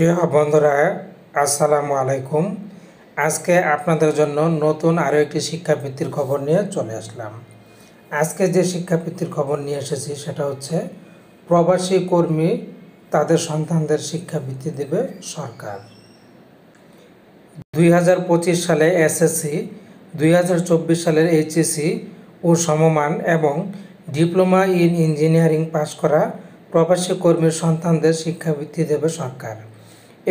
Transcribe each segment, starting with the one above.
প্রিয় বন্ধুরা, আসসালামু আলাইকুম। আজকে আপনাদের জন্য নতুন আরও একটি শিক্ষাবৃত্তির খবর নিয়ে চলে আসলাম। আজকে যে শিক্ষাবৃত্তির খবর নিয়ে এসেছি সেটা হচ্ছে প্রবাসী কর্মী তাদের সন্তানদের শিক্ষাবৃত্তি দেবে সরকার। 2025 সালে এসএসসি, 2024 সালের এইচএসসি ও সমমান এবং ডিপ্লোমা ইন ইঞ্জিনিয়ারিং পাশ করা প্রবাসী কর্মীর সন্তানদের শিক্ষাবৃত্তি দেবে সরকার।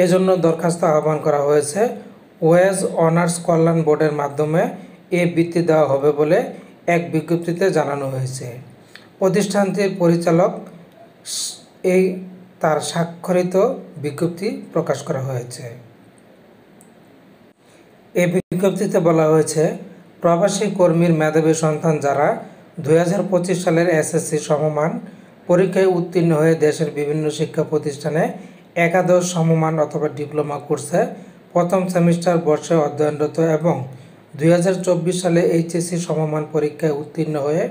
এজন্য দরখাস্ত আহ্বান করা হয়েছে। ওয়েজ অনার্স কল্যাণ বোর্ডের মাধ্যমে এ বৃত্তি দেওয়া হবে বলে এক বিজ্ঞপ্তিতে জানানো হয়েছে। প্রতিষ্ঠানটির পরিচালক তার স্বাক্ষরিত বিজ্ঞপ্তি প্রকাশ করা হয়েছে। এই বিজ্ঞপ্তিতে বলা হয়েছে, প্রবাসী কর্মীর মেধাবী সন্তান যারা 2025 সালের এসএসসি সমমান পরীক্ষায় উত্তীর্ণ হয়ে দেশের বিভিন্ন শিক্ষা প্রতিষ্ঠানে একাদশ সমমান অথবা ডিপ্লোমা কোর্সে প্রথম সেমিস্টার বর্ষে অধ্যয়নরত এবং 2024 সালে এইচএসসি সমমান পরীক্ষায় উত্তীর্ণ হয়ে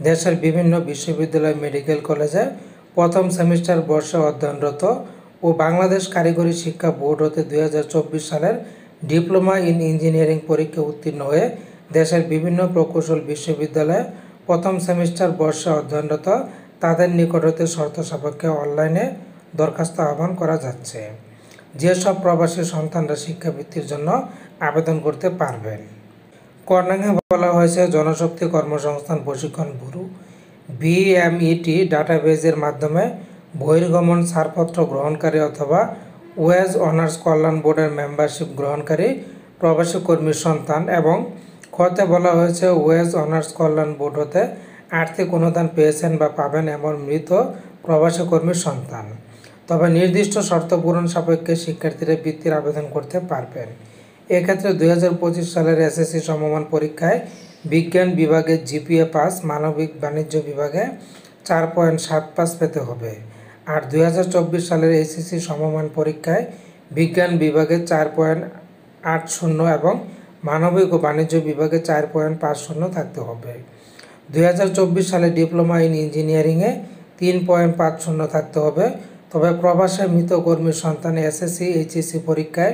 দেশের বিভিন্ন বিশ্ববিদ্যালয় মেডিকেল কলেজে প্রথম সেমিস্টার বর্ষে অধ্যয়নরত ও বাংলাদেশ কারিগরি শিক্ষা বোর্ড হতে 2024 সালের ডিপ্লোমা ইন ইঞ্জিনিয়ারিং পরীক্ষা উত্তীর্ণ হয়ে দেশের বিভিন্ন প্রকৌশল বিশ্ববিদ্যালয়ে প্রথম সেমিস্টার বর্ষে অধ্যয়নরত তাদের নিকট হতে শর্ত সাপেক্ষে অনলাইনে দরখাস্ত আহ্বান করা যাচ্ছে। যেসব প্রবাসী সন্তানরা শিক্ষাবৃত্তির জন্য আবেদন করতে পারবেন। কর্ণাঙ্গে বলা হয়েছে, জনশক্তি কর্মসংস্থান প্রশিক্ষণ ব্যুরো বিএমইটি ডাটাবেজের মাধ্যমে বহির্গমন ছাড়পত্র গ্রহণকারী অথবা ওয়েজ অনার্স কল্যাণ বোর্ডের মেম্বারশিপ গ্রহণকারী প্রবাসী কর্মীর সন্তান এবং খতে বলা হয়েছে ওয়েজ অনার্স কল্যাণ বোর্ড হতে আর্থিক অনুদান পেয়েছেন বা পাবেন এমন মৃত প্রবাসী কর্মীর সন্তান। তবে নির্দিষ্ট শর্ত পূরণ সাপেক্ষে শিক্ষার্থীরা বৃত্তির আবেদন করতে পারবেন। এক্ষেত্রে 2025 সালের এসএসসি সমমান পরীক্ষায় বিজ্ঞান বিভাগে জিপিএ পাস, মানবিক বাণিজ্য বিভাগে 4.75 পেতে হবে। আর 2024 সালের এইচএসসি সমমান পরীক্ষায় বিজ্ঞান বিভাগে 4.80 এবং মানবিক ও বাণিজ্য বিভাগে 4.50 থাকতে হবে। 2024 সালে ডিপ্লোমা ইন ইঞ্জিনিয়ারিংয়ে 3.50 থাকতে হবে। তবে প্রবাসে মৃত কর্মীর সন্তান এসএসসি এইচএসসি পরীক্ষায়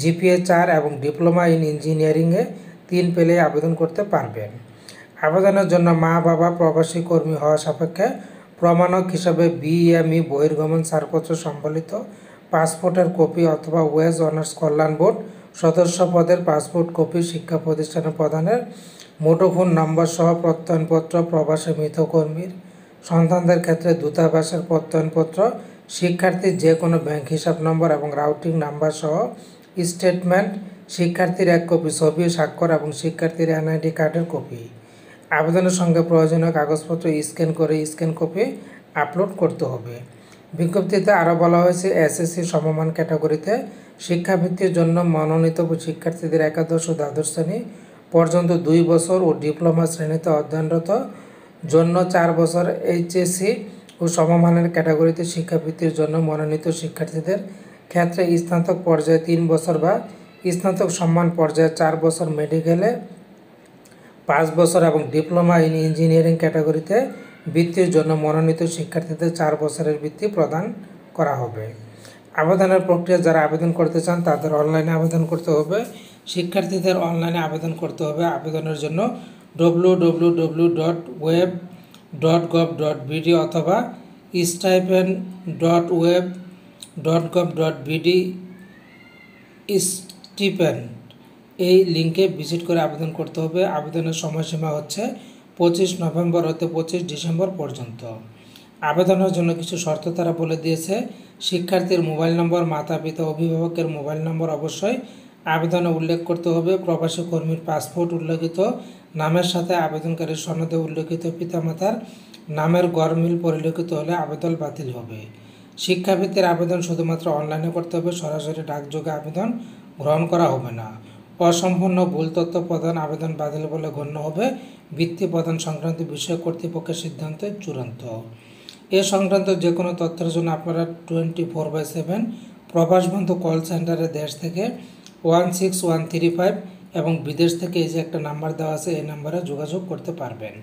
জিপিএ 4 এবং ডিপ্লোমা ইন ইঞ্জিনিয়ারিংয়ে 3 পেলে আবেদন করতে পারবেন। আবেদনের জন্য মা বাবা প্রবাসী কর্মী হওয়া সাপেক্ষে প্রমাণক হিসাবে বিএমই বহির্গমন ছাড়পত্র সম্বলিত পাসপোর্টের কপি অথবা ওয়েজ অনার্স কল্যাণ বোর্ড সদস্য পদের পাসপোর্ট কপি, শিক্ষা প্রতিষ্ঠানের প্রধানের মুঠোফোন নম্বর সহ প্রত্যয়নপত্র, প্রবাসী মৃত কর্মীর সন্তানদের ক্ষেত্রে দূতাবাসের প্রত্যয়নপত্র, শিক্ষার্থীর যে কোনো ব্যাংক হিসাব নম্বর এবং রাউটিং নাম্বার সহ স্টেটমেন্ট, শিক্ষার্থীর এক কপি ছবি, স্বাক্ষর এবং শিক্ষার্থীর এনআইডি কার্ডের কপি। আবেদনের সঙ্গে প্রয়োজনীয় কাগজপত্র স্ক্যান করে স্ক্যান কপি আপলোড করতে হবে। বিজ্ঞপ্তিতে আরও বলা হয়েছে, এসএসসি সমমান ক্যাটাগরিতে শিক্ষাবৃত্তির জন্য মনোনীত শিক্ষার্থীদের একাদশ ও দ্বাদশ শ্রেণী পর্যন্ত 2 বছর ও ডিপ্লোমা শ্রেণীতে অধ্যয়নরত জন্য 4 বছর, এইচএসসি ও সমমানের ক্যাটাগরিতে শিক্ষাবৃত্তির জন্য মনোনীত শিক্ষার্থীদের ক্ষেত্রে স্নাতক পর্যায়ে 3 বছর বা স্নাতক সম্মান পর্যায়ে 4 বছর, মেডিকেলে 5 বছর এবং ডিপ্লোমা ইন ইঞ্জিনিয়ারিং ক্যাটাগরিতে বৃত্তির জন্য মনোনীত শিক্ষার্থীদের 4 বছরের বৃত্তি প্রদান করা হবে। আবেদনের প্রক্রিয়া, যারা আবেদন করতে চান তাদের অনলাইনে আবেদন করতে হবে। শিক্ষার্থীদের অনলাইনে আবেদন করতে হবে। আবেদনের জন্য www.web.gov.bd অথবা stipend.web.gov.bd স্টিপেন্ড এই লিঙ্কে ভিজিট করে আবেদন করতে হবে। আবেদনের সময়সীমা হচ্ছে 25 নভেম্বর হতে 25 ডিসেম্বর পর্যন্ত। আবেদনের জন্য কিছু শর্ত তারা বলে দিয়েছে। শিক্ষার্থীর মোবাইল নম্বর, মাতা পিতা অভিভাবকের মোবাইল নম্বর অবশ্যই আবেদনে উল্লেখ করতে হবে। প্রবাসী কর্মীর পাসপোর্ট উল্লেখিত নামের সাথে আবেদনকারীর সনদে উল্লেখিত পিতামাতার নামের গড়মিল পরিলক্ষিত হলে আবেদন বাতিল হবে। শিক্ষাবৃত্তির আবেদন শুধুমাত্র অনলাইনে করতে হবে। সরাসরি ডাকযোগে আবেদন গ্রহণ করা হবে না। অসম্পূর্ণ ভুল তথ্য প্রদান আবেদন বাতিল বলে গণ্য হবে। বৃত্তি প্রদান সংক্রান্ত বিষয় কর্তৃপক্ষের সিদ্ধান্তে চূড়ান্ত। এ সংক্রান্ত যে কোনো তথ্যের জন্য আপনারা 24/7 প্রবাসবন্ধু কল সেন্টারে দেশ থেকে 16135 এবং বিদেশ থেকে এই যে একটা নাম্বার দেওয়া আছে এই নাম্বারে যোগাযোগ করতে পারবেন।